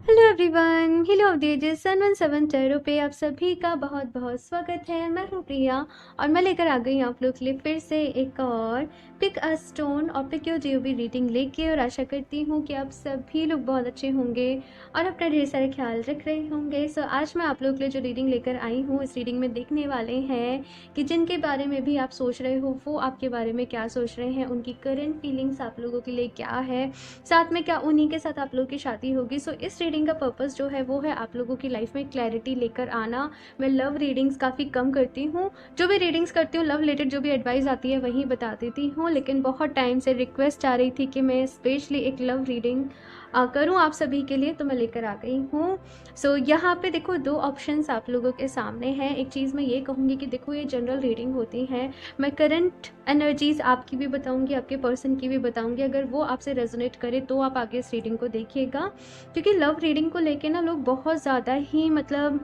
Hello everyone, hello अवधेजेस 717 tarot पे आप सभी का बहुत बहुत स्वागत है। मैं हूँ प्रिया और मैं लेकर आ गई आप लोग के लिए फिर से एक और पिक अ स्टोन और पिक योर जीओबी रीडिंग लेके। और आशा करती हूँ कि आप सभी लोग बहुत अच्छे होंगे और अपना ढेर सारा ख्याल रख रहे होंगे। सो आज मैं आप लोग के लिए जो रीडिंग लेकर आई हूँ, इस रीडिंग में देखने वाले हैं कि जिनके बारे में भी आप सोच रहे हो वो आपके बारे में क्या सोच रहे हैं, उनकी करंट फीलिंग्स आप लोगों के लिए क्या है, साथ में क्या उन्हीं के साथ आप लोगों की शादी होगी। सो इस रीडिंग का पर्पस जो है वो है आप लोगों की लाइफ में क्लैरिटी लेकर आना। मैं लव रीडिंग्स काफ़ी कम करती हूँ, जो भी रीडिंग्स करती हूँ लव रिलेटेड जो भी एडवाइस आती है वही बता देती हूँ, लेकिन बहुत टाइम से रिक्वेस्ट आ रही थी कि मैं स्पेशली एक लव रीडिंग करूँ आप सभी के लिए, तो मैं लेकर आ गई हूँ। सो यहाँ पे देखो दो ऑप्शंस आप लोगों के सामने हैं। एक चीज़ मैं ये कहूँगी कि देखो ये जनरल रीडिंग होती है, मैं करंट एनर्जीज आपकी भी बताऊंगी, आपके पर्सन की भी बताऊंगी। अगर वो आपसे रेजोनेट करे तो आप आगे इस रीडिंग को देखिएगा, क्योंकि लव रीडिंग को लेके ना लोग बहुत ज़्यादा ही मतलब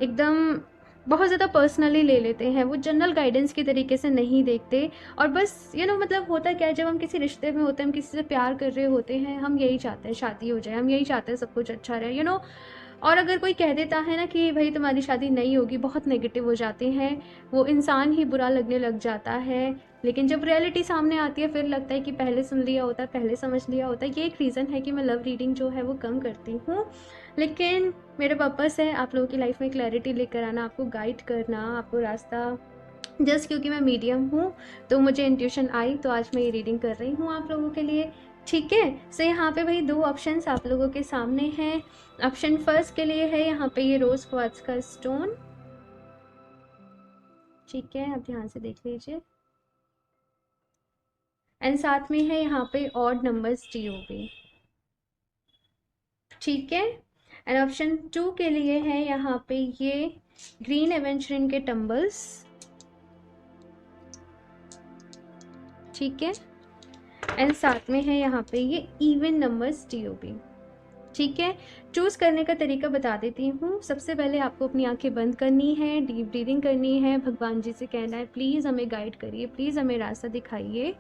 एकदम बहुत ज़्यादा पर्सनली ले लेते हैं, वो जनरल गाइडेंस की तरीके से नहीं देखते। और बस मतलब होता क्या है, जब हम किसी रिश्ते में होते हैं, हम किसी से प्यार कर रहे होते हैं, हम यही चाहते हैं शादी हो जाए, हम यही चाहते हैं सब कुछ अच्छा रहे और अगर कोई कह देता है ना कि भाई तुम्हारी शादी नहीं होगी, बहुत नेगेटिव हो जाते हैं, वो इंसान ही बुरा लगने लग जाता है। लेकिन जब रियलिटी सामने आती है फिर लगता है कि पहले सुन लिया होता, पहले समझ लिया होता। ये एक रीज़न है कि मैं लव रीडिंग जो है वो कम करती हूँ, लेकिन मेरा पर्पस है आप लोगों की लाइफ में क्लैरिटी लेकर आना, आपको गाइड करना, आपको रास्ता। जस्ट क्योंकि मैं मीडियम हूँ तो मुझे इंट्यूशन आई, तो आज मैं ये रीडिंग कर रही हूँ आप लोगों के लिए। ठीक है, सो यहाँ पे भाई दो ऑप्शंस आप लोगों के सामने हैं। ऑप्शन फर्स्ट के लिए है यहाँ पे ये रोज क्वार्ट्ज का स्टोन। ठीक है, आप ध्यान से देख लीजिए। एंड साथ में है यहाँ पे ऑड नंबर्स टीओबी। ठीक है, एंड ऑप्शन टू के लिए है यहाँ पे ये ग्रीन एवेंचरिन के टम्बल्स। ठीक है, एंड साथ में है यहाँ पे ये इवन नंबर्स टीओबी। ठीक है, चूज़ करने का तरीका बता देती हूँ। सबसे पहले आपको अपनी आंखें बंद करनी है, डीप ब्रीदिंग करनी है, भगवान जी से कहना है प्लीज़ हमें गाइड करिए, प्लीज़ हमें रास्ता दिखाइए।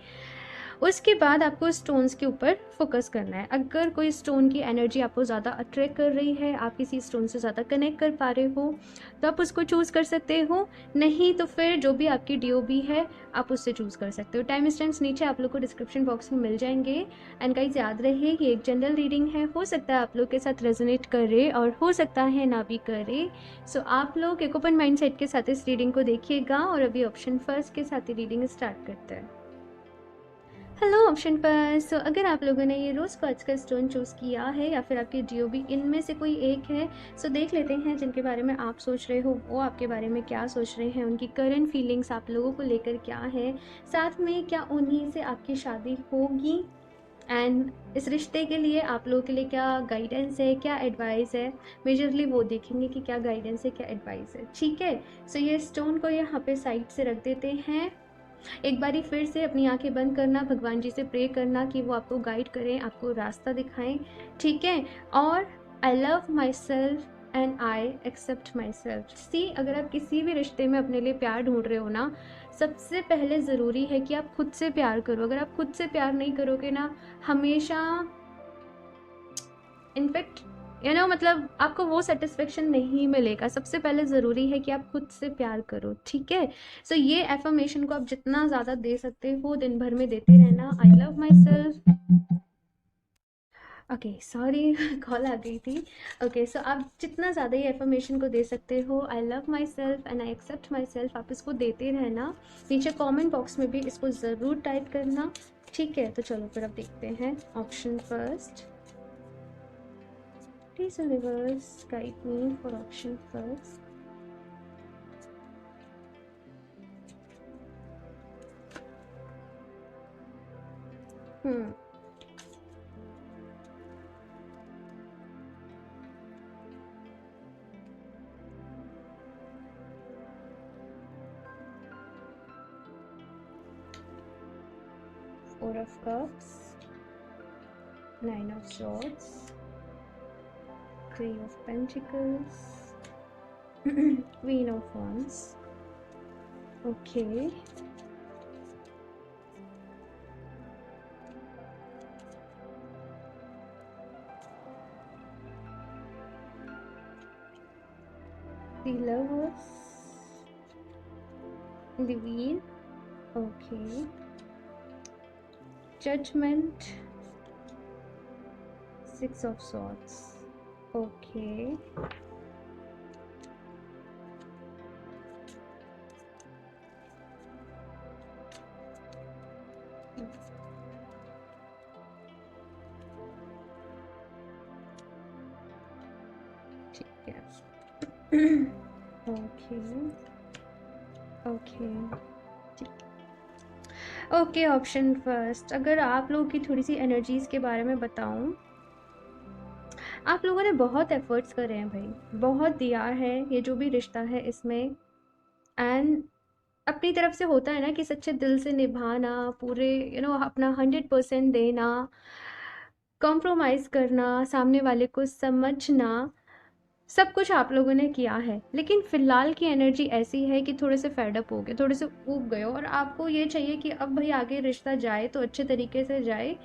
उसके बाद आपको स्टोन्स के ऊपर फोकस करना है। अगर कोई स्टोन की एनर्जी आपको ज़्यादा अट्रैक्ट कर रही है, आप किसी स्टोन से ज़्यादा कनेक्ट कर पा रहे हो, तो आप उसको चूज़ कर सकते हो। नहीं तो फिर जो भी आपकी डीओबी है आप उससे चूज़ कर सकते हो। टाइम स्टैम्प्स नीचे आप लोग को डिस्क्रिप्शन बॉक्स में मिल जाएंगे। एंड गाइस याद रहे ये एक जनरल रीडिंग है, हो सकता है आप लोग के साथ रेजोनेट करे और हो सकता है ना भी करे। सो आप लोग एक ओपन माइंड सेट के साथ इस रीडिंग को देखिएगा। और अभी ऑप्शन फर्स्ट के साथ ही रीडिंग स्टार्ट करते हैं। हेलो ऑप्शन पर। सो अगर आप लोगों ने ये रोज़ क्वार्ट्ज का स्टोन चूज़ किया है या फिर आपकी डीओबी इनमें से कोई एक है, सो देख लेते हैं जिनके बारे में आप सोच रहे हो वो आपके बारे में क्या सोच रहे हैं, उनकी करंट फीलिंग्स आप लोगों को लेकर क्या है, साथ में क्या उन्हीं से आपकी शादी होगी, एंड इस रिश्ते के लिए आप लोगों के लिए क्या गाइडेंस है, क्या एडवाइस है। मेजरली वो देखेंगे कि क्या गाइडेंस है, क्या एडवाइस है। ठीक है, सो ये स्टोन को यहाँ पे साइड से रख देते हैं। एक बारी फिर से अपनी आंखें बंद करना, भगवान जी से प्रे करना कि वो आपको गाइड करें, आपको रास्ता दिखाएं। ठीक है, और I love myself and I accept myself. See, अगर आप किसी भी रिश्ते में अपने लिए प्यार ढूंढ रहे हो ना, सबसे पहले ज़रूरी है कि आप खुद से प्यार करो। अगर आप खुद से प्यार नहीं करोगे ना, हमेशा इनफैक्ट मतलब आपको वो सेटिस्फेक्शन नहीं मिलेगा। सबसे पहले ज़रूरी है कि आप खुद से प्यार करो। ठीक है, सो ये एफर्मेशन को आप जितना ज़्यादा दे सकते हो दिन भर में देते रहना। I love myself. Okay sorry, call आ गई थी। ओके, सो आप जितना ज़्यादा ये एफर्मेशन को दे सकते हो, I love myself and I accept myself, आप इसको देते रहना। नीचे कॉमेंट बॉक्स में भी इसको ज़रूर टाइप करना। ठीक है, तो चलो फिर अब देखते हैं option first. Please universe guide me for option first. Hmm. Four of Cups, Nine of Swords, Three of Pentacles, Queen of Wands. Okay. The Lovers, the Wheel, okay, Judgment, Six of Swords, okay, ठीक है। Okay okay okay, option first, अगर आप लोगों की थोड़ी सी energies के बारे में बताऊं, आप लोगों ने बहुत एफर्ट्स करे हैं भाई, बहुत दिया है ये जो भी रिश्ता है इसमें, एंड अपनी तरफ से होता है ना कि सच्चे दिल से निभाना, पूरे अपना 100% देना, कॉम्प्रोमाइज़ करना, सामने वाले को समझना, सब कुछ आप लोगों ने किया है। लेकिन फ़िलहाल की एनर्जी ऐसी है कि थोड़े से फेड अप हो गए, थोड़े से ऊब गए हो, और आपको ये चाहिए कि अब भाई आगे रिश्ता जाए तो अच्छे तरीके से जाए,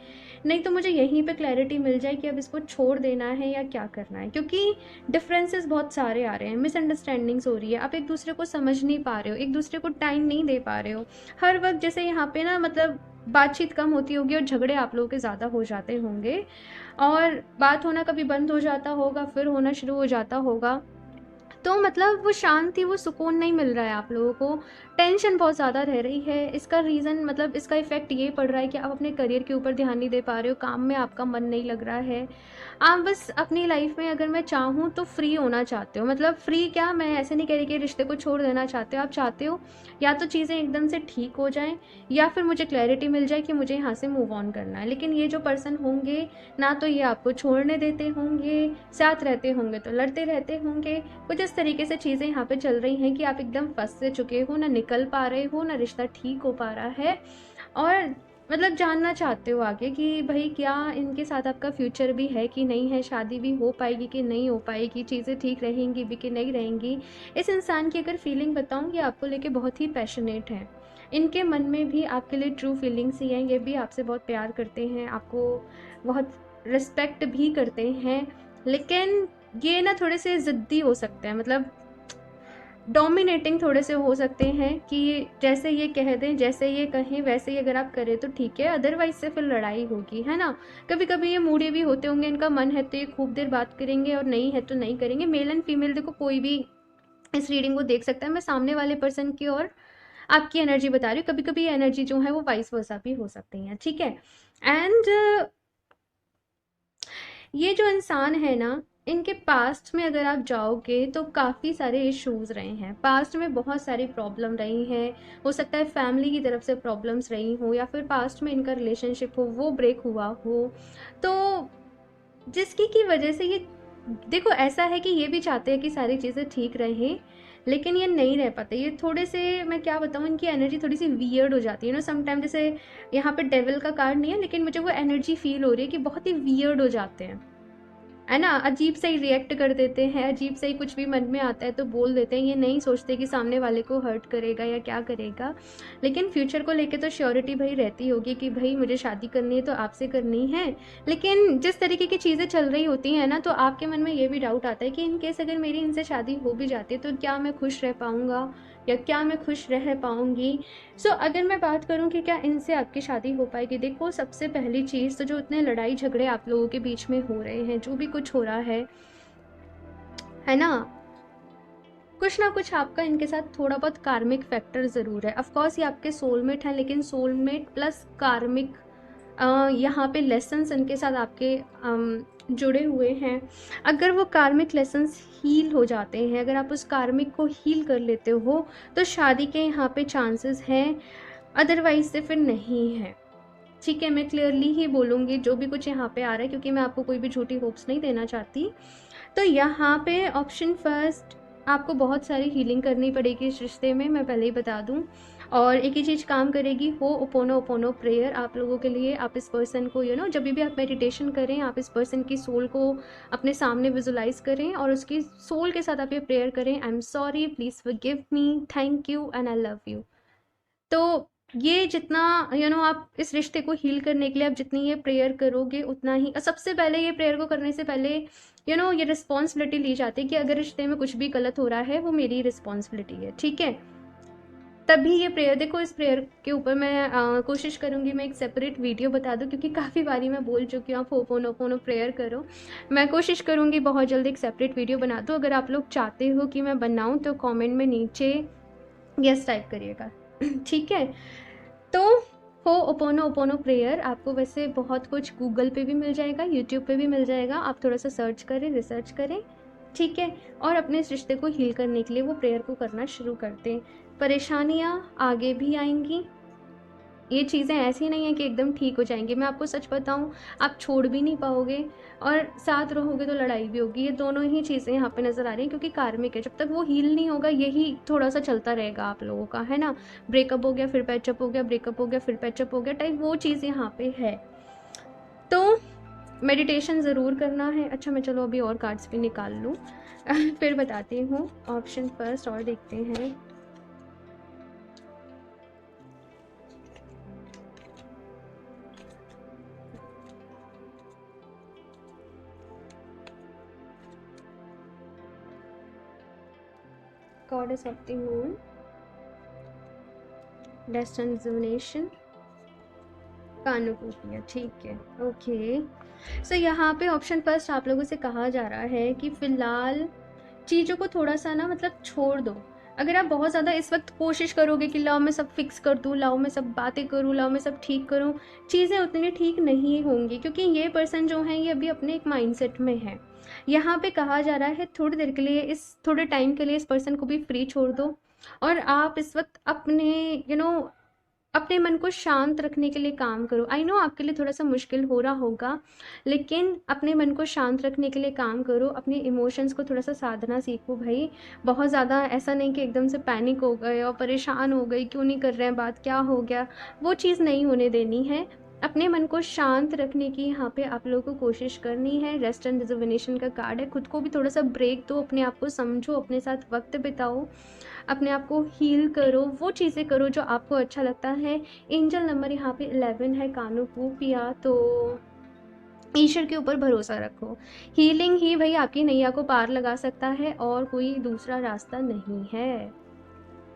नहीं तो मुझे यहीं पे क्लैरिटी मिल जाए कि अब इसको छोड़ देना है या क्या करना है। क्योंकि डिफरेंसेस बहुत सारे आ रहे हैं, मिसअंडरस्टैंडिंग्स हो रही है, आप एक दूसरे को समझ नहीं पा रहे हो, एक दूसरे को टाइम नहीं दे पा रहे हो। हर वक्त जैसे यहाँ पे ना, मतलब बातचीत कम होती होगी और झगड़े आप लोगों के ज़्यादा हो जाते होंगे, और बात होना कभी बंद हो जाता होगा, फिर होना शुरू हो जाता होगा। तो मतलब वो शांति, वो सुकून नहीं मिल रहा है आप लोगों को, टेंशन बहुत ज़्यादा रह रही है। इसका रीज़न, मतलब इसका इफ़ेक्ट ये पड़ रहा है कि आप अपने करियर के ऊपर ध्यान नहीं दे पा रहे हो, काम में आपका मन नहीं लग रहा है। आप बस अपनी लाइफ में, अगर मैं चाहूँ तो फ्री होना चाहते हो, मतलब फ्री क्या, मैं ऐसे नहीं कह रही कि रिश्ते को छोड़ देना चाहते हो, आप चाहते हो या तो चीज़ें एकदम से ठीक हो जाएं, या फिर मुझे क्लैरिटी मिल जाए कि मुझे यहाँ से मूव ऑन करना है। लेकिन ये जो पर्सन होंगे ना, तो ये आपको छोड़ने देते होंगे, साथ रहते होंगे तो लड़ते रहते होंगे। कुछ इस तरीके से चीज़ें यहाँ पे चल रही हैं कि आप एकदम फंस से चुके हो, ना निकल पा रहे हो, ना रिश्ता ठीक हो पा रहा है, और मतलब जानना चाहते हो आगे कि भाई क्या इनके साथ आपका फ्यूचर भी है कि नहीं है, शादी भी हो पाएगी कि नहीं हो पाएगी, चीज़ें ठीक रहेंगी भी कि नहीं रहेंगी। इस इंसान की अगर फीलिंग बताऊँ, ये आपको लेके बहुत ही पैशनेट है, इनके मन में भी आपके लिए ट्रू फीलिंग्स ही हैं, ये भी आपसे बहुत प्यार करते हैं, आपको बहुत रिस्पेक्ट भी करते हैं। लेकिन ये ना थोड़े से ज़िद्दी हो सकते हैं, मतलब डोमिनेटिंग थोड़े से हो सकते हैं कि जैसे ये कह दें, जैसे ये कहें वैसे ही अगर आप करें तो ठीक है, अदरवाइज से फिर लड़ाई होगी, है ना। कभी कभी ये मूडी भी होते होंगे, इनका मन है तो ये खूब देर बात करेंगे, और नहीं है तो नहीं करेंगे। मेल एंड फीमेल देखो, कोई भी इस रीडिंग को देख सकता है। मैं सामने वाले पर्सन की और आपकी एनर्जी बता रही हूँ, कभी कभी एनर्जी जो है वो वाइस वर्सा भी हो सकती है, ठीक है। एंड ये जो इंसान है ना, इनके पास्ट में अगर आप जाओगे तो काफ़ी सारे इश्यूज रहे हैं, पास्ट में बहुत सारी प्रॉब्लम रही हैं। हो सकता है फैमिली की तरफ से प्रॉब्लम्स रही हो, या फिर पास्ट में इनका रिलेशनशिप हो वो ब्रेक हुआ हो, तो जिसकी की वजह से ये, देखो ऐसा है कि ये भी चाहते हैं कि सारी चीज़ें ठीक रहें, लेकिन ये नहीं रह पाते। ये थोड़े से, मैं क्या बताऊँ, इनकी एनर्जी थोड़ी सी वियर्ड हो जाती है ना समटाइम। जैसे यहाँ पे डेविल का कार्ड नहीं है, लेकिन मुझे वो एनर्जी फील हो रही है कि बहुत ही वियर्ड हो जाते हैं, है ना। अजीब से ही रिएक्ट कर देते हैं, अजीब से ही कुछ भी मन में आता है तो बोल देते हैं। ये नहीं सोचते कि सामने वाले को हर्ट करेगा या क्या करेगा। लेकिन फ्यूचर को लेके तो श्योरिटी भाई रहती होगी कि भाई मुझे शादी करनी है तो आपसे करनी है। लेकिन जिस तरीके की चीज़ें चल रही होती हैं ना, तो आपके मन में ये भी डाउट आता है कि इन केस अगर मेरी इनसे शादी हो भी जाती है तो क्या मैं खुश रह पाऊँगा, या क्या मैं खुश रह पाऊँगी। सो अगर मैं बात करूँ कि क्या इनसे आपकी शादी हो पाएगी, देखो सबसे पहली चीज़ तो, जो इतने लड़ाई झगड़े आप लोगों के बीच में हो रहे हैं, जो भी कुछ हो रहा है ना, कुछ ना कुछ आपका इनके साथ थोड़ा बहुत कार्मिक फैक्टर ज़रूर है। ऑफकोर्स ये आपके सोलमेट हैं, लेकिन सोलमेट प्लस कार्मिक, यहाँ पे लेसन्स इनके साथ आपके जुड़े हुए हैं। अगर वो कार्मिक लेसन्स हील हो जाते हैं, अगर आप उस कार्मिक को हील कर लेते हो, तो शादी के यहाँ पे चांसेस हैं, अदरवाइज से फिर नहीं है, ठीक है। मैं क्लियरली ही बोलूँगी जो भी कुछ यहाँ पे आ रहा है, क्योंकि मैं आपको कोई भी झूठी होप्स नहीं देना चाहती। तो यहाँ पे ऑप्शन फर्स्ट, आपको बहुत सारी हीलिंग करनी पड़ेगी इस रिश्ते में, मैं पहले ही बता दूँ। और एक ही चीज़ काम करेगी, हो ओपोनो ओपोनो प्रेयर आप लोगों के लिए। आप इस पर्सन को जब भी आप मेडिटेशन करें, आप इस पर्सन की सोल को अपने सामने विजुलाइज करें, और उसकी सोल के साथ आप ये प्रेयर करें, I am sorry, please forgive me, thank you and I love you. तो ये जितना आप इस रिश्ते को हील करने के लिए आप जितनी ये प्रेयर करोगे उतना ही, सबसे पहले ये प्रेयर को करने से पहले ये रिस्पॉन्सिबिलिटी ली जाती है कि अगर रिश्ते में कुछ भी गलत हो रहा है वो मेरी रिस्पॉन्सिबिलिटी है, ठीक है। तभी ये प्रेयर, देखो इस प्रेयर के ऊपर मैं कोशिश करूंगी मैं एक सेपरेट वीडियो बता दूं, क्योंकि काफ़ी बारी मैं बोल चुकी हूँ आप होपोनोपोनो प्रेयर करो। मैं कोशिश करूंगी बहुत जल्दी एक सेपरेट वीडियो बना दूँ। अगर आप लोग चाहते हो कि मैं बनाऊँ तो कमेंट में नीचे यस टाइप करिएगा ठीक है। तो हो ओपोनो ओपोनो प्रेयर आपको वैसे बहुत कुछ गूगल पे भी मिल जाएगा, यूट्यूब पे भी मिल जाएगा, आप थोड़ा सा सर्च करें, रिसर्च करें, ठीक है। और अपने इस रिश्ते को हील करने के लिए वो प्रेयर को करना शुरू कर दें। परेशानियाँ आगे भी आएंगी, ये चीज़ें ऐसी नहीं है कि एकदम ठीक हो जाएंगी। मैं आपको सच बताऊं, आप छोड़ भी नहीं पाओगे और साथ रहोगे तो लड़ाई भी होगी। ये दोनों ही चीज़ें यहाँ पे नज़र आ रही हैं, क्योंकि कार्मिक है। जब तक वो हील नहीं होगा यही थोड़ा सा चलता रहेगा आप लोगों का, है ना। ब्रेकअप हो गया फिर पैचअप हो गया, ब्रेकअप हो गया फिर पैचअप हो गया टाइप, वो चीज़ यहाँ पे है। तो मेडिटेशन ज़रूर करना है। अच्छा मैं चलो अभी और कार्ड्स भी निकाल लूँ फिर बताती हूँ। ऑप्शन फर्स्ट और देखते हैं। Goddess of the moon, destiny divination, कानुपूपिया, ठीक है, ओके। सो यहाँ पे ऑप्शन फर्स्ट आप लोगों से कहा जा रहा है कि फिलहाल चीज़ों को थोड़ा सा ना मतलब छोड़ दो। अगर आप बहुत ज़्यादा इस वक्त कोशिश करोगे कि लाओ मैं सब फिक्स कर दूँ, लाओ मैं सब बातें करूँ, लाओ मैं सब ठीक करूँ, चीज़ें उतनी ठीक नहीं होंगी, क्योंकि ये पर्सन जो है ये अभी अपने एक माइंडसेट में है। यहाँ पे कहा जा रहा है थोड़ी देर के लिए, इस थोड़े टाइम के लिए इस पर्सन को भी फ्री छोड़ दो। और आप इस वक्त अपने अपने मन को शांत रखने के लिए काम करो। आई नो आपके लिए थोड़ा सा मुश्किल हो रहा होगा, लेकिन अपने मन को शांत रखने के लिए काम करो। अपने इमोशंस को थोड़ा सा साधना सीखो भाई। बहुत ज़्यादा ऐसा नहीं कि एकदम से पैनिक हो गए और परेशान हो गई, क्यों नहीं कर रहे हैं बात, क्या हो गया, वो चीज़ नहीं होने देनी है। अपने मन को शांत रखने की यहाँ पे आप लोगों को कोशिश करनी है। रेस्ट एंड रिजुविनेशन का कार्ड है, खुद को भी थोड़ा सा ब्रेक दो, अपने आप को समझो, अपने साथ वक्त बिताओ, अपने आप को हील करो, वो चीज़ें करो जो आपको अच्छा लगता है। एंजल नंबर यहाँ पे 11 है, कानुपूपिया। तो ईश्वर के ऊपर भरोसा रखो, हीलिंग ही भाई आपकी नैया को पार लगा सकता है और कोई दूसरा रास्ता नहीं है,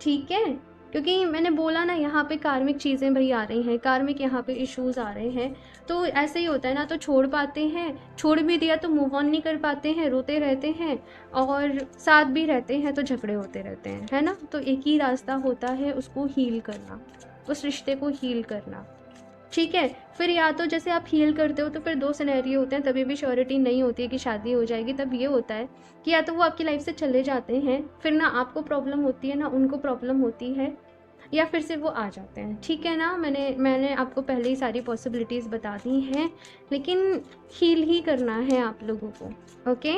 ठीक है। क्योंकि मैंने बोला ना यहाँ पे कार्मिक चीज़ें भाई आ रही हैं, कार्मिक यहाँ पे इश्यूज आ रहे हैं। तो ऐसे ही होता है ना, तो छोड़ पाते हैं, छोड़ भी दिया तो मूव ऑन नहीं कर पाते हैं, रोते रहते हैं, और साथ भी रहते हैं तो झगड़े होते रहते हैं, है ना। तो एक ही रास्ता होता है उसको हील करना, उस रिश्ते को हील करना, ठीक है। फिर या तो जैसे आप हील करते हो तो फिर दो सिनेरियो होते हैं, तभी भी श्योरिटी नहीं होती है कि शादी हो जाएगी। तब ये होता है कि या तो वो आपकी लाइफ से चले जाते हैं, फिर ना आपको प्रॉब्लम होती है ना उनको प्रॉब्लम होती है, या फिर से वो आ जाते हैं, ठीक है ना। मैंने आपको पहले ही सारी पॉसिबिलिटीज़ बता दी हैं, लेकिन हील ही करना है आप लोगों को, okay.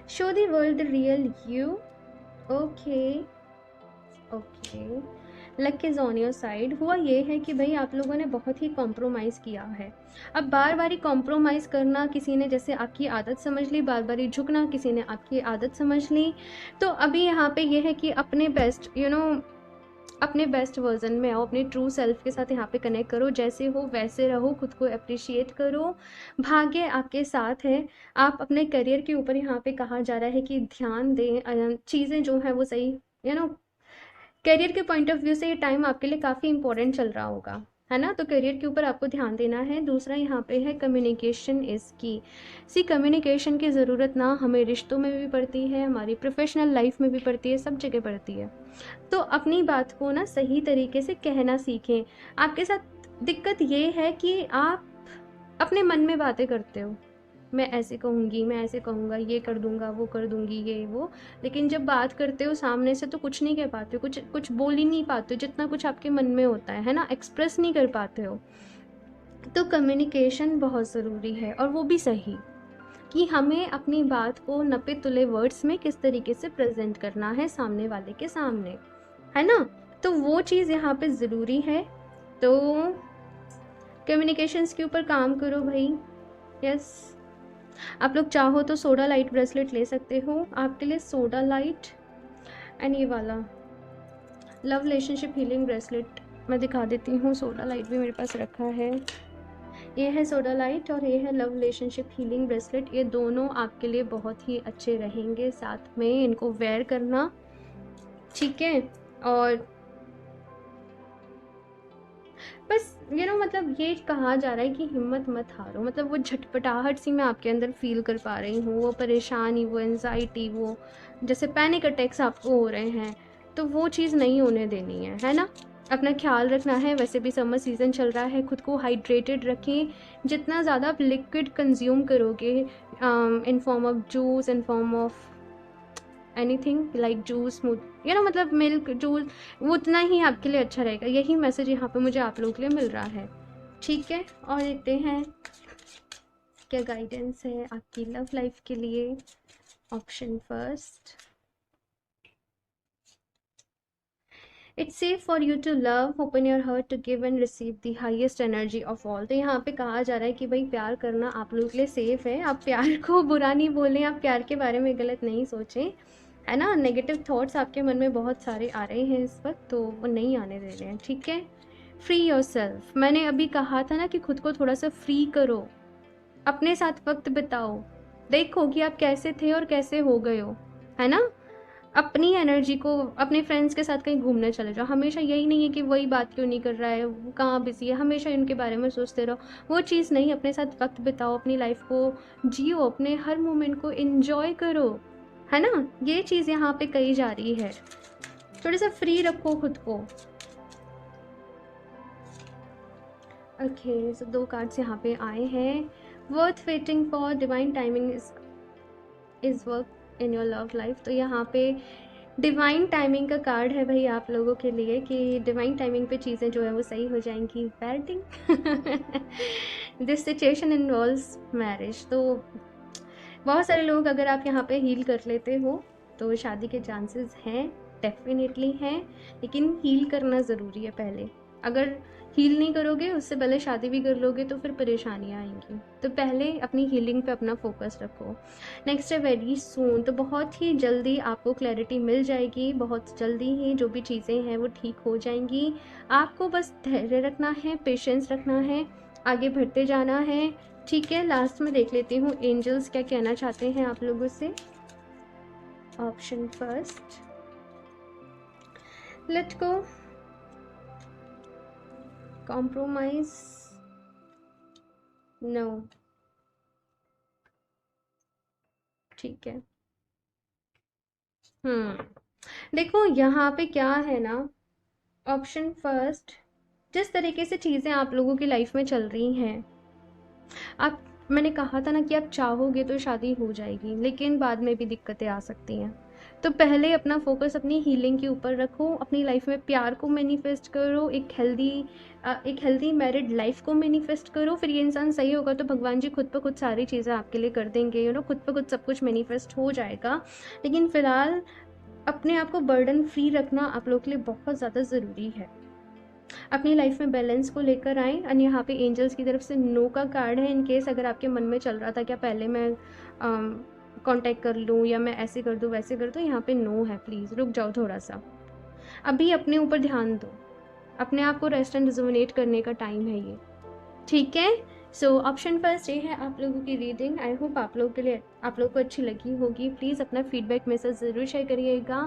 Show the world the real you, okay okay. Luck is on your side. हुआ ये है कि भाई आप लोगों ने बहुत ही कॉम्प्रोमाइज़ किया है। अब बार बार कॉम्प्रोमाइज़ करना, किसी ने जैसे आपकी आदत समझ ली, बार बार झुकना किसी ने आपकी आदत समझ ली। तो अभी यहाँ पे ये है कि अपने बेस्ट अपने बेस्ट वर्जन में आओ, अपने ट्रू सेल्फ के साथ यहाँ पे कनेक्ट करो, जैसे हो वैसे रहो, खुद को अप्रिशिएट करो, भाग्य आपके साथ है। आप अपने करियर के ऊपर यहाँ पे कहा जा रहा है कि ध्यान दें, चीज़ें जो हैं वो सही, करियर के पॉइंट ऑफ व्यू से ये टाइम आपके लिए काफ़ी इंपॉर्टेंट चल रहा होगा, है ना। तो करियर के ऊपर आपको ध्यान देना है। दूसरा यहाँ पे है कम्युनिकेशन इज़ की। सी कम्युनिकेशन की ज़रूरत ना हमें रिश्तों में भी पड़ती है, हमारी प्रोफेशनल लाइफ में भी पड़ती है, सब जगह पड़ती है। तो अपनी बात को ना सही तरीके से कहना सीखें। आपके साथ दिक्कत ये है कि आप अपने मन में बातें करते हो, मैं ऐसे कहूँगी, मैं ऐसे कहूँगा, ये कर दूँगा, वो कर दूँगी, ये वो, लेकिन जब बात करते हो सामने से तो कुछ नहीं कह पाते हो, कुछ कुछ बोल ही नहीं पाते हो, जितना कुछ आपके मन में होता है ना, एक्सप्रेस नहीं कर पाते हो। तो कम्युनिकेशन बहुत ज़रूरी है, और वो भी सही, कि हमें अपनी बात को नपे तुले वर्ड्स में किस तरीके से प्रेजेंट करना है सामने वाले के सामने, है ना। तो वो चीज़ यहाँ पे ज़रूरी है। तो कम्युनिकेशंस के ऊपर काम करो भाई, यस। आप लोग चाहो तो सोडा लाइट ब्रेसलेट ले सकते हो, आपके लिए सोडा लाइट एंड ये वाला लव रिलेशनशिप हीलिंग ब्रेसलेट मैं दिखा देती हूँ। सोडा लाइट भी मेरे पास रखा है। ये है सोडा लाइट और ये है लव रिलेशनशिप हीलिंग ब्रेसलेट। ये दोनों आपके लिए बहुत ही अच्छे रहेंगे, साथ में इनको वेयर करना, ठीक है। और बस मतलब ये कहा जा रहा है कि हिम्मत मत हारो। मतलब वो झटपटाहट सी मैं आपके अंदर फील कर पा रही हूँ, वो परेशानी, वो एंजाइटी, वो जैसे पैनिक अटैक्स आपको हो रहे हैं, तो वो चीज़ नहीं होने देनी है ना। अपना ख्याल रखना है। वैसे भी समर सीज़न चल रहा है, खुद को हाइड्रेटेड रखें। जितना ज़्यादा आप लिक्विड कंज्यूम करोगे in form of juice, in form of anything like juice, मतलब मिल्क जूस, वो उतना ही आपके लिए अच्छा रहेगा। यही मैसेज यहाँ पे मुझे आप लोगों के लिए मिल रहा है, ठीक है। और देखते हैं क्या गाइडेंस है आपकी लव लाइफ के लिए। Option first, it's safe for you to love, open your heart to give and receive the highest energy of all. तो यहाँ पे कहा जा रहा है कि भाई प्यार करना आप लोगों के लिए सेफ है। आप प्यार को बुरा नहीं बोलें, आप प्यार के बारे में गलत नहीं सोचें, है ना। नेगेटिव थॉट्स आपके मन में बहुत सारे आ रहे हैं इस वक्त, तो वो नहीं आने दे रहे हैं, ठीक है। फ्री योर सेल्फ, मैंने अभी कहा था ना कि खुद को थोड़ा सा फ्री करो, अपने साथ वक्त बिताओ, देखो कि आप कैसे थे और कैसे हो गए हो, है ना। अपनी एनर्जी को अपने फ्रेंड्स के साथ कहीं घूमने चले जाओ। हमेशा यही नहीं है कि वही बात क्यों नहीं कर रहा है, वो कहाँ बिजी है, हमेशा इनके बारे में सोचते रहो, वो चीज़ नहीं। अपने साथ वक्त बिताओ, अपनी लाइफ को जियो, अपने हर मोमेंट को एंजॉय करो, है ना। ये चीज़ यहाँ पे कही जा रही है। थोड़ा सा फ्री रखो खुद को। ओके, सो 2 कार्ड्स यहाँ पे आए हैं। Worth waiting for, divine timing is work in your love life. तो यहाँ पे डिवाइन टाइमिंग का कार्ड है भाई आप लोगों के लिए कि डिवाइन टाइमिंग पे चीज़ें जो है वो सही हो जाएंगी। Wedding this situation involves marriage. तो बहुत सारे लोग, अगर आप यहाँ पे हील कर लेते हो तो शादी के चांसेस हैं, डेफिनेटली हैं, लेकिन हील करना ज़रूरी है पहले। अगर हील नहीं करोगे, उससे पहले शादी भी कर लोगे तो फिर परेशानियाँ आएंगी। तो पहले अपनी हीलिंग पे अपना फोकस रखो। नेक्स्ट है वेरी सून। तो बहुत ही जल्दी आपको क्लैरिटी मिल जाएगी, बहुत जल्दी ही जो भी चीज़ें हैं वो ठीक हो जाएंगी। आपको बस धैर्य रखना है, पेशेंस रखना है, आगे बढ़ते जाना है, ठीक है। लास्ट में देख लेती हूँ एंजल्स क्या कहना चाहते हैं आप लोगों से। Option first, let go, compromise, no, ठीक है। देखो यहाँ पे क्या है ना, ऑप्शन फर्स्ट, जिस तरीके से चीज़ें आप लोगों की लाइफ में चल रही हैं, आप, मैंने कहा था ना कि आप चाहोगे तो शादी हो जाएगी, लेकिन बाद में भी दिक्कतें आ सकती हैं। तो पहले अपना फोकस अपनी हीलिंग के ऊपर रखो, अपनी लाइफ में प्यार को मैनिफेस्ट करो, एक हेल्दी मैरिड लाइफ को मैनिफेस्ट करो। फिर ये इंसान सही होगा तो भगवान जी खुद ब खुद सारी चीज़ें आपके लिए कर देंगे, खुद ब खुद सब कुछ मैनिफेस्ट हो जाएगा। लेकिन फ़िलहाल अपने आप को बर्डन फ्री रखना आप लोग के लिए बहुत ज़्यादा ज़रूरी है। अपनी लाइफ में बैलेंस को लेकर आएँ। और यहाँ पे एंजल्स की तरफ से नो का कार्ड है। इन केस अगर आपके मन में चल रहा था क्या पहले मैं कांटेक्ट कर लूँ या मैं ऐसे कर दूँ वैसे कर दूँ, यहाँ पे नो है। प्लीज़ रुक जाओ थोड़ा सा, अभी अपने ऊपर ध्यान दो, अपने आप को रेस्ट एंड रिजुविनेट करने का टाइम है ये, ठीक है। सो ऑप्शन फर्स्ट ये है आप लोगों की रीडिंग। आई होप आप लोग को अच्छी लगी होगी। प्लीज़ अपना फीडबैक मेरे साथ ज़रूर शेयर करिएगा।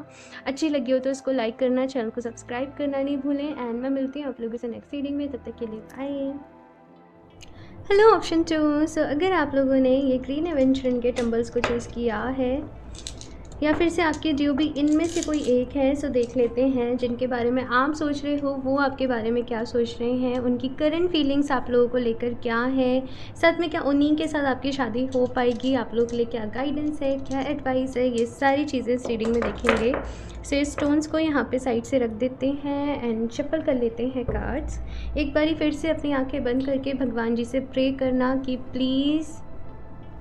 अच्छी लगी हो तो इसको लाइक करना, चैनल को सब्सक्राइब करना नहीं भूलें। एंड मैं मिलती हूँ आप लोगों से नेक्स्ट रीडिंग में, तब तक के लिए बाय। Hello option 2। सो अगर आप लोगों ने ये ग्रीन एवेंचर के टम्बल्स को चूज़ किया है या फिर से आपके जो भी इनमें से कोई एक है, सो देख लेते हैं जिनके बारे में आप सोच रहे हो वो आपके बारे में क्या सोच रहे हैं, उनकी करंट फीलिंग्स आप लोगों को लेकर क्या है, साथ में क्या उन्हीं के साथ आपकी शादी हो पाएगी, आप लोगों के लिए क्या गाइडेंस है, क्या एडवाइस है, ये सारी चीज़ें इस रीडिंग में देखेंगे। सो स्टोन्स को यहाँ पे साइड से रख देते हैं एंड शफल कर लेते हैं कार्ड्स। एक बारी फिर से अपनी आंखें बंद करके भगवान जी से प्रे करना कि प्लीज़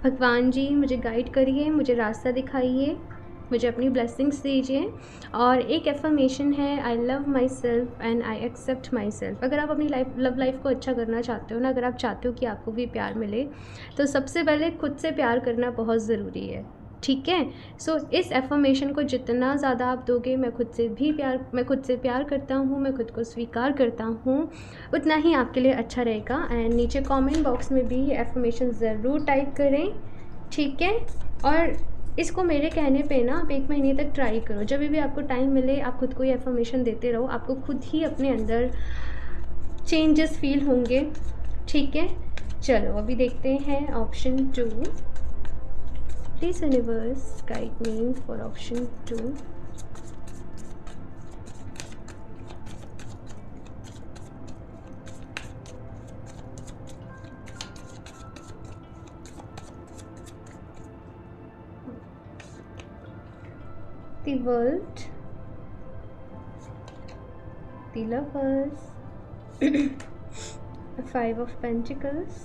भगवान जी मुझे गाइड करिए, मुझे रास्ता दिखाइए, मुझे अपनी ब्लेसिंग्स दीजिए। और एक एफर्मेशन है, I love myself and I accept myself. अगर आप अपनी लव लाइफ को अच्छा करना चाहते हो ना, अगर आप चाहते हो कि आपको भी प्यार मिले, तो सबसे पहले खुद से प्यार करना बहुत ज़रूरी है। ठीक है। सो इस एफर्मेशन को जितना ज़्यादा आप दोगे, मैं खुद से प्यार करता हूँ, मैं खुद को स्वीकार करता हूँ, उतना ही आपके लिए अच्छा रहेगा। एंड नीचे कमेंट बॉक्स में भी ये एफर्मेशन ज़रूर टाइप करें, ठीक है। और इसको मेरे कहने पे ना आप 1 महीने तक ट्राई करो, जब भी आपको टाइम मिले आप खुद को ये एफर्मेशन देते रहो, आपको खुद ही अपने अंदर चेंजेस फील होंगे, ठीक है। चलो अभी देखते हैं option 2। Please universe guide me for option 2। The world, the lovers, Five of Pentacles,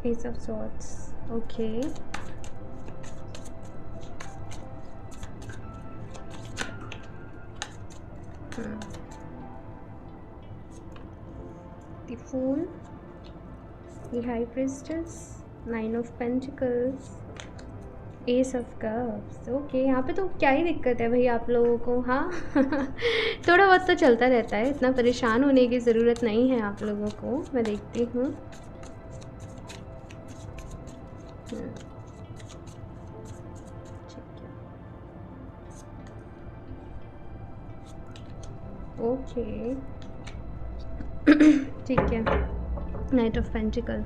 Ace of Swords. Okay. The Fool, the High Priestess, Nine of Pentacles, S of cups. Okay, यहाँ पे तो क्या ही दिक्कत है भाई आप लोगों को, हाँ। थोड़ा बहुत तो चलता रहता है, इतना परेशान होने की ज़रूरत नहीं है आप लोगों को। मैं देखती हूँ। ओके, ठीक है। Night of pentacle.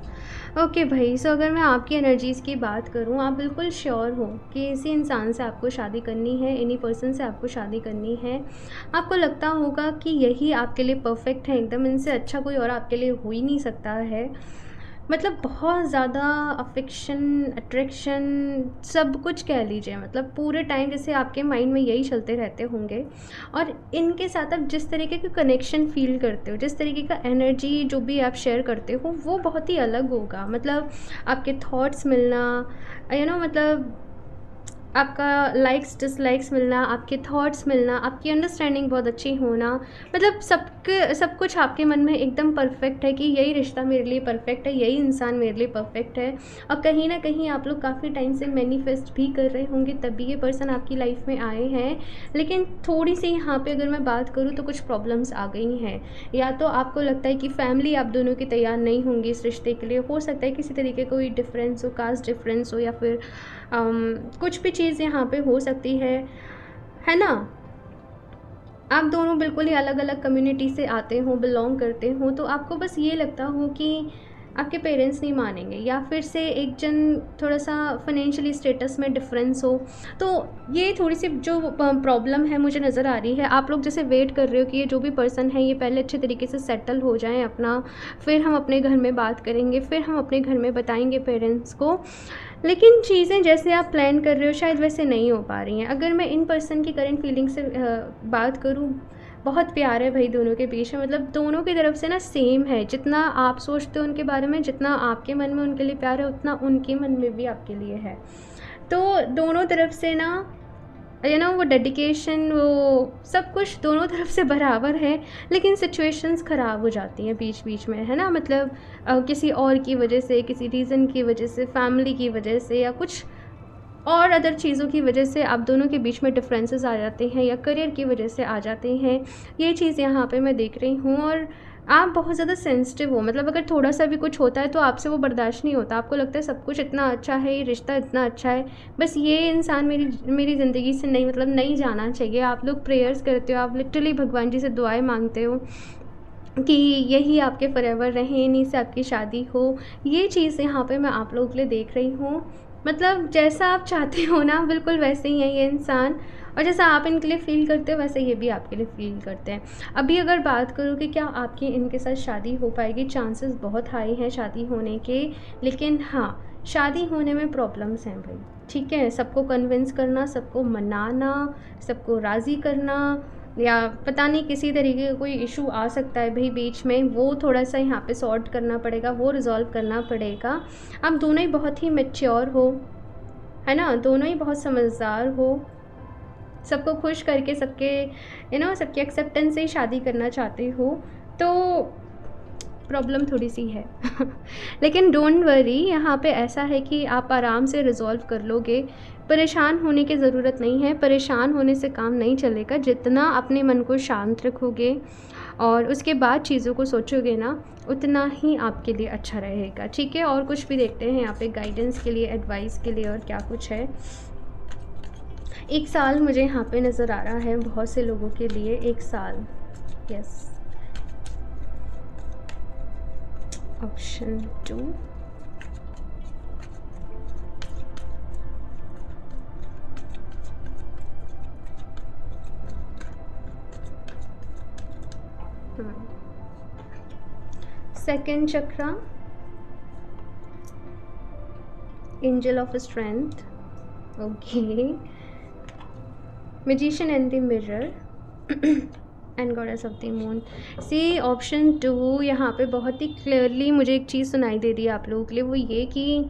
ओके भाई, सो अगर मैं आपकी एनर्जीज़ की बात करूँ, आप बिल्कुल श्योर हो कि इसी इंसान से आपको शादी करनी है, इन्हीं पर्सन से आपको शादी करनी है। आपको लगता होगा कि यही आपके लिए परफेक्ट है एकदम, इनसे अच्छा कोई और आपके लिए हो ही नहीं सकता है। मतलब बहुत ज़्यादा अफेक्शन, अट्रैक्शन, सब कुछ कह लीजिए, मतलब पूरे टाइम जैसे आपके माइंड में यही चलते रहते होंगे। और इनके साथ आप जिस तरीके का कनेक्शन फील करते हो, जिस तरीके का एनर्जी जो भी आप शेयर करते हो, वो बहुत ही अलग होगा। मतलब आपके थॉट्स मिलना, मतलब आपका लाइक्स डिसलाइक्स मिलना, आपके थॉट्स मिलना, आपकी अंडरस्टैंडिंग बहुत अच्छी होना, मतलब सब कुछ आपके मन में एकदम परफेक्ट है कि यही रिश्ता मेरे लिए परफेक्ट है, यही इंसान मेरे लिए परफेक्ट है। और कहीं ना कहीं आप लोग काफ़ी टाइम से मैनिफेस्ट भी कर रहे होंगे, तभी ये पर्सन आपकी लाइफ में आए हैं। लेकिन थोड़ी सी यहाँ पे अगर मैं बात करूँ तो कुछ प्रॉब्लम्स आ गई हैं। या तो आपको लगता है कि फैमिली आप दोनों की तैयार नहीं होंगी इस रिश्ते के लिए, हो सकता है किसी तरीके का कोई डिफरेंस हो, कास्ट डिफरेंस हो, या फिर कुछ भी चीज़ यहाँ पे हो सकती है ना। आप दोनों बिल्कुल ही अलग अलग कम्युनिटी से आते हो, बिलोंग करते हो, तो आपको बस ये लगता हो कि आपके पेरेंट्स नहीं मानेंगे, या फिर से एक जन थोड़ा सा फाइनेंशियली स्टेटस में डिफरेंस हो। तो ये थोड़ी सी जो प्रॉब्लम है मुझे नज़र आ रही है। आप लोग जैसे वेट कर रहे हो कि ये जो भी पर्सन है ये पहले अच्छे तरीके से सेटल हो जाए अपना, फिर हम अपने घर में बात करेंगे, फिर हम अपने घर में बताएंगे पेरेंट्स को। लेकिन चीज़ें जैसे आप प्लान कर रहे हो शायद वैसे नहीं हो पा रही हैं। अगर मैं इन पर्सन की करंट फीलिंग से बात करूँ, बहुत प्यार है भाई दोनों के बीच में, मतलब दोनों की तरफ से ना सेम है। जितना आप सोचते हो उनके बारे में, जितना आपके मन में उनके लिए प्यार है, उतना उनके मन में भी आपके लिए है। तो दोनों तरफ से ना वो डेडिकेशन, वो सब कुछ दोनों तरफ से बराबर है। लेकिन सिचुएशंस ख़राब हो जाती हैं बीच बीच में, है ना। मतलब किसी और की वजह से, किसी रीज़न की वजह से, फैमिली की वजह से, या कुछ और अदर चीज़ों की वजह से आप दोनों के बीच में डिफरेंसेस आ जाते हैं, या करियर की वजह से आ जाते हैं। ये चीज़ यहाँ पे मैं देख रही हूँ। और आप बहुत ज़्यादा सेंसिटिव हो, मतलब अगर थोड़ा सा भी कुछ होता है तो आपसे वो बर्दाश्त नहीं होता। आपको लगता है सब कुछ इतना अच्छा है, ये रिश्ता इतना अच्छा है, बस ये इंसान मेरी ज़िंदगी से नहीं जाना चाहिए। आप लोग प्रेयर्स करते हो, आप लिटरली भगवान जी से दुआएं मांगते हो कि यही आपके फॉरएवर रहें, इन्हीं से आपकी शादी हो। ये चीज़ यहाँ पे मैं आप लोगों के लिए देख रही हूँ। मतलब जैसा आप चाहते हो ना, बिल्कुल वैसे ही है ये इंसान, और जैसा आप इनके लिए फ़ील करते हो वैसे ये भी आपके लिए फ़ील करते हैं। अभी अगर बात करूँ कि क्या आपकी इनके साथ शादी हो पाएगी, चांसेस बहुत हाई हैं शादी होने के। लेकिन हाँ, शादी होने में प्रॉब्लम्स हैं भाई, ठीक है। सबको कन्विंस करना, सबको मनाना, सबको राज़ी करना, या पता नहीं किसी तरीके का कोई इशू आ सकता है भाई बीच में, वो थोड़ा सा यहाँ पे सॉर्ट करना पड़ेगा, वो रिज़ॉल्व करना पड़ेगा। आप दोनों ही बहुत ही मैच्योर हो, है ना, दोनों ही बहुत समझदार हो, सबको खुश करके सबके सबकी एक्सेप्टेंस से ही शादी करना चाहते हो। तो प्रॉब्लम थोड़ी सी है लेकिन डोंट वरी, यहाँ पे ऐसा है कि आप आराम से रिजॉल्व कर लोगे। परेशान होने की ज़रूरत नहीं है, परेशान होने से काम नहीं चलेगा। जितना अपने मन को शांत रखोगे और उसके बाद चीज़ों को सोचोगे ना, उतना ही आपके लिए अच्छा रहेगा। ठीक है, और कुछ भी देखते हैं यहाँ पे गाइडेंस के लिए, एडवाइस के लिए, और क्या कुछ है। 1 साल मुझे यहाँ पे नज़र आ रहा है बहुत से लोगों के लिए, 1 साल। Yes, option 2। Second chakra, angel of strength, okay, magician and the mirror and goddess of the moon. See option 2 यहाँ पे बहुत ही क्लियरली मुझे एक चीज़ सुनाई दे रही है आप लोगों के लिए, वो ये कि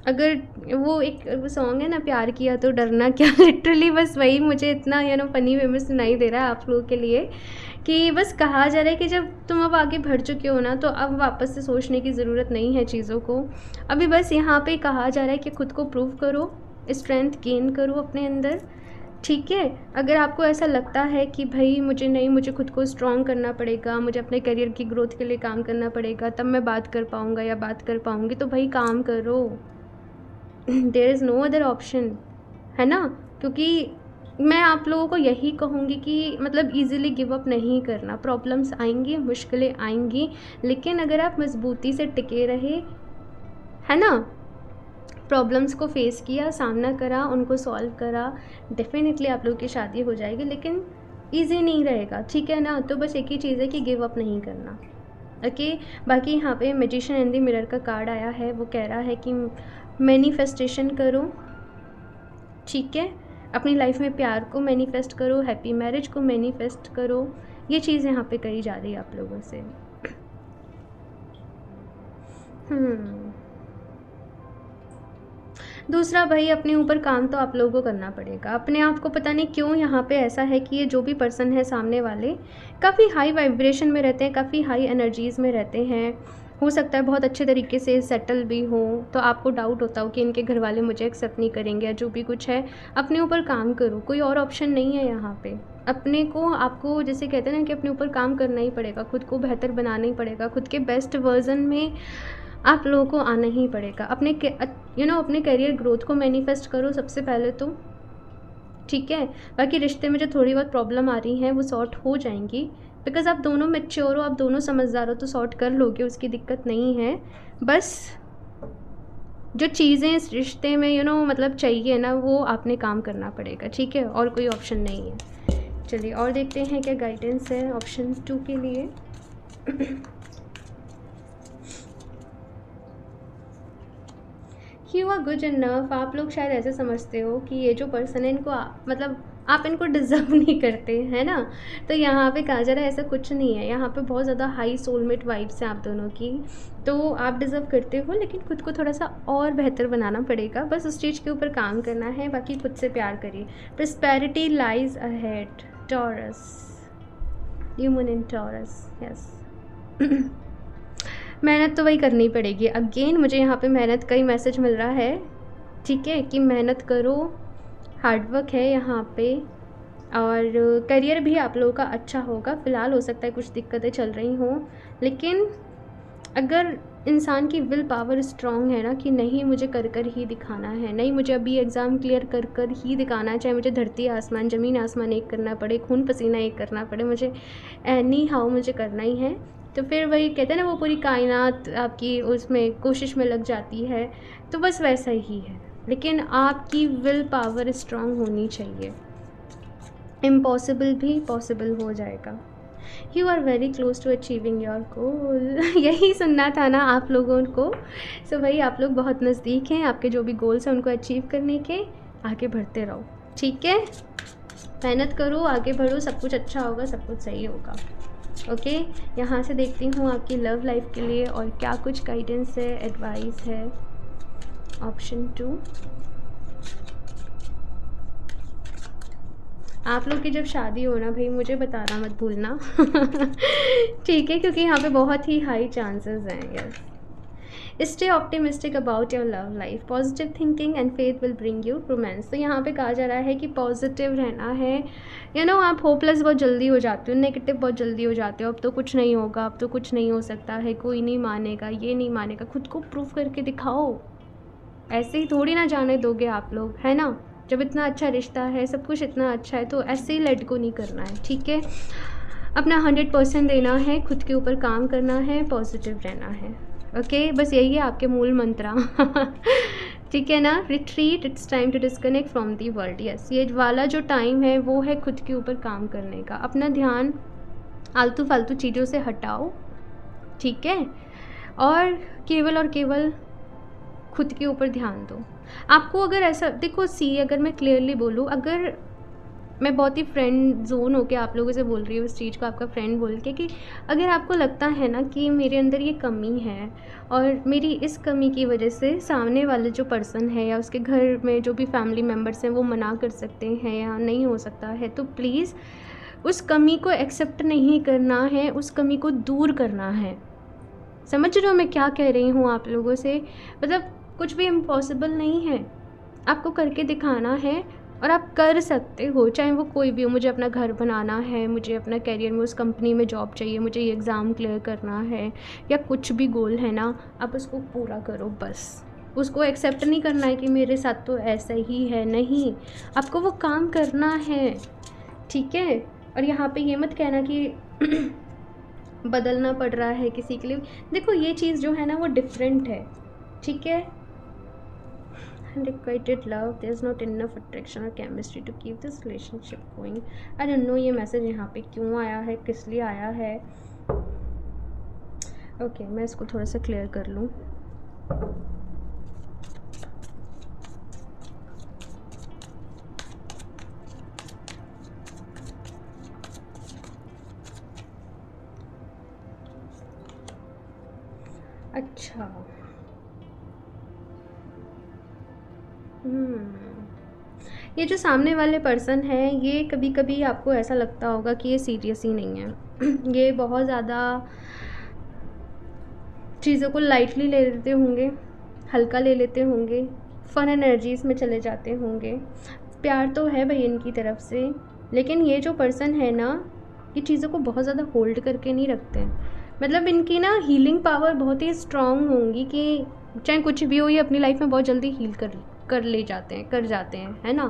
अगर वो एक सॉन्ग है ना, प्यार किया तो डरना क्या, लिटरली बस वही मुझे इतना फनी वे में सुनाई दे रहा है आप लोगों के लिए, कि बस कहा जा रहा है कि जब तुम अब आगे बढ़ चुके हो ना, तो अब वापस से सोचने की ज़रूरत नहीं है चीज़ों को। अभी बस यहाँ पे कहा जा रहा है कि खुद को प्रूव करो, स्ट्रेंथ गेन करो अपने अंदर। ठीक है, अगर आपको ऐसा लगता है कि भाई मुझे खुद को स्ट्रॉन्ग करना पड़ेगा, मुझे अपने करियर की ग्रोथ के लिए काम करना पड़ेगा, तब मैं बात कर पाऊँगा या बात कर पाऊँगी, तो भाई काम करो। There is no other option, है ना। क्योंकि मैं आप लोगों को यही कहूँगी कि मतलब ईज़िली गिव अप नहीं करना। प्रॉब्लम्स आएंगी, मुश्किलें आएंगी, लेकिन अगर आप मजबूती से टिके रहे, है ना, प्रॉब्लम्स को फेस किया, सामना करा, उनको सॉल्व करा, डेफिनेटली आप लोगों की शादी हो जाएगी। लेकिन ईजी नहीं रहेगा, ठीक है ना। तो बस एक ही चीज़ है कि गिव अप नहीं करना। ओके, बाकी यहाँ पे मैजिशियन एंड द मिरर का कार्ड आया है, वो कह रहा है कि मैनिफेस्टेशन करो। ठीक है, अपनी लाइफ में प्यार को मैनिफेस्ट करो, हैप्पी मैरिज को मैनिफेस्ट करो। ये चीज़ यहाँ पे कही जा रही है आप लोगों से। दूसरा भाई, अपने ऊपर काम तो आप लोगों को करना पड़ेगा। अपने आप को पता नहीं क्यों यहाँ पे ऐसा है कि ये जो भी पर्सन है सामने वाले, काफ़ी हाई वाइब्रेशन में रहते हैं, काफ़ी हाई एनर्जीज़ में रहते हैं। हो सकता है बहुत अच्छे तरीके से सेटल भी हो, तो आपको डाउट होता हो कि इनके घर वाले मुझे एक्सेप्ट नहीं करेंगे, या जो भी कुछ है। अपने ऊपर काम करो, कोई और ऑप्शन नहीं है यहाँ पे। अपने को, आपको जैसे कहते हैं ना कि अपने ऊपर काम करना ही पड़ेगा, खुद को बेहतर बनाना ही पड़ेगा, खुद के बेस्ट वर्जन में आप लोगों को आना ही पड़ेगा। अपने अपने करियर ग्रोथ को मैनिफेस्ट करो सबसे पहले तो, ठीक है। बाकी रिश्ते में जो थोड़ी बहुत प्रॉब्लम आ रही हैं वो सॉर्ट हो जाएंगी, बिकॉज आप दोनों मैच्योर हो, आप दोनों समझदार हो, तो सॉर्ट कर लोगे, उसकी दिक्कत नहीं है। बस जो चीज़ें इस रिश्ते में मतलब चाहिए ना, वो आपने काम करना पड़ेगा, ठीक है, और कोई ऑप्शन नहीं है। चलिए और देखते हैं क्या गाइडेंस है ऑप्शन 2 के लिए। You are good enough. आप लोग शायद ऐसे समझते हो कि ये जो पर्सन है, इनको मतलब आप इनको डिज़र्व नहीं करते, है ना। तो यहाँ पे कहा जा रहा है ऐसा कुछ नहीं है। यहाँ पे बहुत ज़्यादा हाई सोलमेट वाइब्स हैं आप दोनों की, तो आप डिज़र्व करते हो, लेकिन खुद को थोड़ा सा और बेहतर बनाना पड़ेगा। बस उस चीज़ के ऊपर काम करना है, बाकी खुद से प्यार करिए। Prosperity lies ahead, taurus, new moon in taurus, yes. मेहनत तो वही करनी पड़ेगी। अगेन मुझे यहाँ पे मेहनत का ही मैसेज मिल रहा है, ठीक है, कि मेहनत करो, हार्डवर्क है यहाँ पे, और करियर भी आप लोगों का अच्छा होगा। फ़िलहाल हो सकता है कुछ दिक्कतें चल रही हों, लेकिन अगर इंसान की विल पावर स्ट्रॉन्ग है ना, कि नहीं मुझे कर कर ही दिखाना है, नहीं मुझे अभी एग्ज़ाम क्लियर कर कर ही दिखाना है, चाहे मुझे धरती आसमान, ज़मीन आसमान एक करना पड़े, खून पसीना एक करना पड़े, मुझे एनी हाउ मुझे करना ही है। तो फिर वही कहते हैं ना, वो पूरी कायनात आपकी उसमें कोशिश में लग जाती है, तो बस वैसा ही है। लेकिन आपकी विल पावर स्ट्रॉन्ग होनी चाहिए, इम्पॉसिबल भी पॉसिबल हो जाएगा। You are very close to achieving your goal. यही सुनना था ना आप लोगों को। सो भाई आप लोग बहुत नज़दीक हैं, आपके जो भी गोल्स हैं उनको अचीव करने के। आगे बढ़ते रहो, ठीक है, मेहनत करो, आगे बढ़ो, सब कुछ अच्छा होगा, सब कुछ सही होगा। ओके, यहाँ से देखती हूँ आपकी लव लाइफ के लिए और क्या कुछ गाइडेंस है, एडवाइस है। ऑप्शन 2, आप लोग की जब शादी हो ना भाई, मुझे बताना मत भूलना। ठीक है, क्योंकि यहाँ पे बहुत ही हाई चांसेस हैं। Yes, stay optimistic about your love life, positive thinking and faith will bring you romance. तो यहाँ पे कहा जा रहा है कि पॉजिटिव रहना है। आप होपलेस बहुत जल्दी हो जाते हो, नेगेटिव बहुत जल्दी हो जाते हो। अब तो कुछ नहीं होगा, अब तो कुछ नहीं हो सकता है, कोई नहीं मानेगा, ये नहीं मानेगा। खुद को प्रूव करके दिखाओ। ऐसे ही थोड़ी ना जाने दोगे आप लोग, है ना। जब इतना अच्छा रिश्ता है, सब कुछ इतना अच्छा है, तो ऐसे ही लेट को नहीं करना है। ठीक है, अपना 100% देना है, खुद के ऊपर काम करना है, पॉजिटिव रहना है। ओके, बस यही है आपके मूल मंत्रा। ठीक है ना। Retreat, it's time to disconnect from the world. Yes, ये वाला जो टाइम है वो है खुद के ऊपर काम करने का। अपना ध्यान आलतू फालतू चीज़ों से हटाओ, ठीक है, और केवल खुद के ऊपर ध्यान दो। आपको अगर ऐसा देखो, अगर मैं क्लियरली बोलूँ, अगर मैं बहुत ही फ्रेंड जोन होके आप लोगों से बोल रही हूँ इस चीज़ को, आपका फ्रेंड बोल के, कि अगर आपको लगता है ना कि मेरे अंदर ये कमी है और मेरी इस कमी की वजह से सामने वाले जो पर्सन है या उसके घर में जो भी फैमिली मेम्बर्स हैं वो मना कर सकते हैं या नहीं हो सकता है, तो प्लीज़ उस कमी को एक्सेप्ट नहीं करना है, उस कमी को दूर करना है। समझ रहे हो मैं क्या कह रही हूँ आप लोगों से। मतलब कुछ भी इम्पॉसिबल नहीं है, आपको करके दिखाना है और आप कर सकते हो, चाहे वो कोई भी हो। मुझे अपना घर बनाना है, मुझे अपना करियर में उस कंपनी में जॉब चाहिए, मुझे ये एग्ज़ाम क्लियर करना है, या कुछ भी गोल है ना, आप उसको पूरा करो बस। उसको एक्सेप्ट नहीं करना है कि मेरे साथ तो ऐसा ही है, नहीं, आपको वो काम करना है। ठीक है, और यहाँ पे ये मत कहना कि बदलना पड़ रहा है किसी के लिए। देखो ये चीज़ जो है ना वो डिफरेंट है, ठीक है। Unrequited love, there's not enough attraction or chemistry to keep this relationship going. I don't know ये मैसेज यहाँ पे क्यों आया है, किस लिए आया है। ओके, मैं इसको थोड़ा सा क्लियर कर लूँ। अच्छा, ये जो सामने वाले पर्सन है, ये कभी कभी आपको ऐसा लगता होगा कि ये सीरियस ही नहीं है। ये बहुत ज़्यादा चीज़ों को लाइटली ले लेते होंगे, हल्का ले लेते होंगे, फ़न एनर्जीज़ में चले जाते होंगे। प्यार तो है भाई इनकी तरफ से, लेकिन ये जो पर्सन है ना, ये चीज़ों को बहुत ज़्यादा होल्ड करके नहीं रखते। मतलब इनकी ना हीलिंग पावर बहुत ही स्ट्रॉन्ग होंगी कि चाहे कुछ भी हो, ये अपनी लाइफ में बहुत जल्दी हील कर ले जाते हैं, कर जाते हैं, है ना।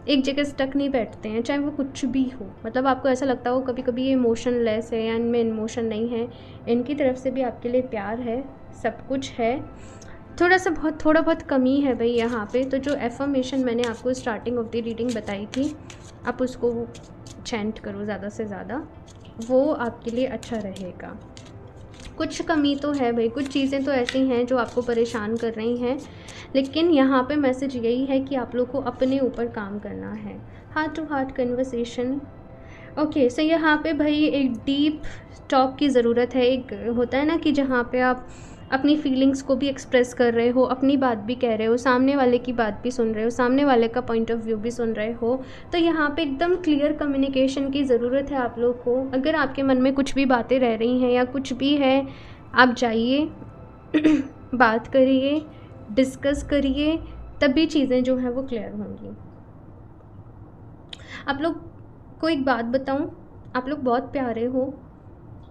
एक जगह स्टक नहीं बैठते हैं, चाहे वो कुछ भी हो। मतलब आपको ऐसा लगता हो कभी कभी ये इमोशनलेस है या इनमें इमोशन नहीं है, इनकी तरफ से भी आपके लिए प्यार है, सब कुछ है। थोड़ा बहुत कमी है भाई यहाँ पे। तो जो एफर्मेशन मैंने आपको स्टार्टिंग ऑफ द रीडिंग बताई थी, आप उसको चैंट करो ज़्यादा से ज़्यादा, वो आपके लिए अच्छा रहेगा। कुछ कमी तो है भाई, कुछ चीज़ें तो ऐसी हैं जो आपको परेशान कर रही हैं, लेकिन यहाँ पे मैसेज यही है कि आप लोग को अपने ऊपर काम करना है। Heart to heart conversation. Okay, so यहाँ पे भाई एक डीप टॉक की ज़रूरत है। एक होता है ना कि जहाँ पे आप अपनी फीलिंग्स को भी एक्सप्रेस कर रहे हो, अपनी बात भी कह रहे हो, सामने वाले की बात भी सुन रहे हो, सामने वाले का पॉइंट ऑफ व्यू भी सुन रहे हो। तो यहाँ पे एकदम क्लियर कम्युनिकेशन की ज़रूरत है आप लोग को। अगर आपके मन में कुछ भी बातें रह रही हैं या कुछ भी है, आप जाइए, बात करिए, डिस्कस करिए, तभी चीज़ें जो हैं वो क्लियर होंगी। आप लोग को एक बात बताऊं, आप लोग बहुत प्यारे हो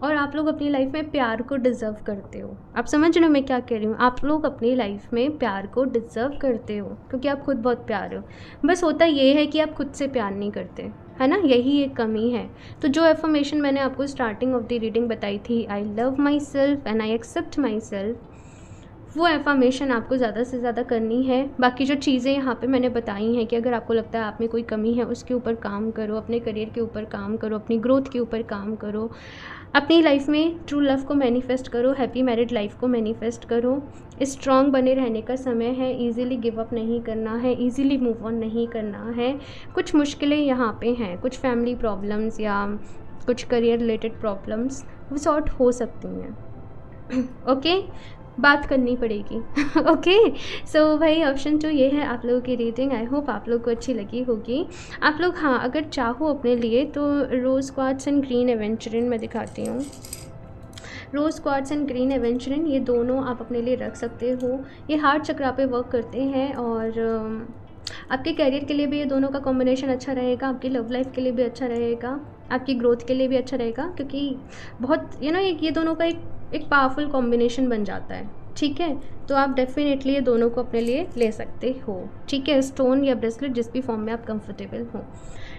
और आप लोग अपनी लाइफ में प्यार को डिज़र्व करते हो। आप समझ रहे हो मैं क्या कह रही हूँ। आप लोग अपनी लाइफ में प्यार को डिज़र्व करते हो क्योंकि आप खुद बहुत प्यारे हो। बस होता ये है कि आप खुद से प्यार नहीं करते, है ना, यही एक कमी है। तो जो एफर्मेशन मैंने आपको स्टार्टिंग ऑफ द रीडिंग बताई थी, I love myself and I accept myself, वो एफर्मेशन आपको ज़्यादा से ज़्यादा करनी है। बाकी जो चीज़ें यहाँ पे मैंने बताई हैं कि अगर आपको लगता है आप में कोई कमी है, उसके ऊपर काम करो, अपने करियर के ऊपर काम करो, अपनी ग्रोथ के ऊपर काम करो, अपनी लाइफ में ट्रू लव को मैनिफेस्ट करो, हैप्पी मैरिड लाइफ को मैनिफेस्ट करो। स्ट्रॉन्ग बने रहने का समय है, इजीली गिव अप नहीं करना है, इजीली मूव ऑन नहीं करना है। कुछ मुश्किलें यहाँ पे हैं, कुछ फैमिली प्रॉब्लम्स या कुछ करियर रिलेटेड प्रॉब्लम्स वो सॉर्ट हो सकती हैं। ओके, बात करनी पड़ेगी। ओके, सो भाई ऑप्शन 2 ये है आप लोगों की रीडिंग। आई होप आप लोग को अच्छी लगी होगी। आप लोग हाँ अगर चाहो अपने लिए तो rose quartz and green aventurine मैं दिखाती हूँ। Rose quartz and green aventurine ये दोनों आप अपने लिए रख सकते हो। ये हार्ट चक्रा पे वर्क करते हैं और आपके करियर के लिए भी ये दोनों का कॉम्बिनेशन अच्छा रहेगा, आपकी लव लाइफ के लिए भी अच्छा रहेगा, आपकी ग्रोथ के लिए भी अच्छा रहेगा, क्योंकि बहुत ये दोनों का एक पावरफुल कॉम्बिनेशन बन जाता है। ठीक है, तो आप डेफिनेटली ये दोनों को अपने लिए ले सकते हो। ठीक है, स्टोन या ब्रेसलेट जिस भी फॉर्म में आप कंफर्टेबल हो।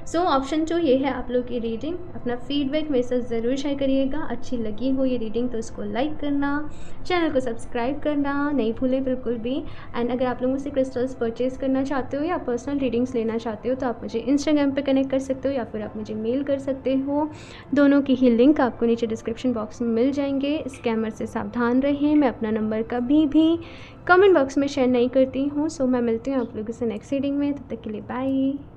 सो ऑप्शन 2 ये है आप लोग की रीडिंग। अपना फीडबैक मेरे साथ ज़रूर शेयर करिएगा। अच्छी लगी हो ये रीडिंग तो इसको लाइक करना, चैनल को सब्सक्राइब करना नहीं भूलें बिल्कुल भी। एंड अगर आप लोग मुझसे क्रिस्टल्स परचेज़ करना चाहते हो या पर्सनल रीडिंग्स लेना चाहते हो तो आप मुझे इंस्टाग्राम पे कनेक्ट कर सकते हो या फिर आप मुझे मेल कर सकते हो। दोनों की ही लिंक आपको नीचे डिस्क्रिप्शन बॉक्स में मिल जाएंगे। स्कैमर से सावधान रहें। मैं अपना नंबर कभी भी कमेंट बॉक्स में शेयर नहीं करती हूँ। सो मैं मिलती हूँ आप लोगों से नेक्स्ट रीडिंग में। तब तक के लिए बाय।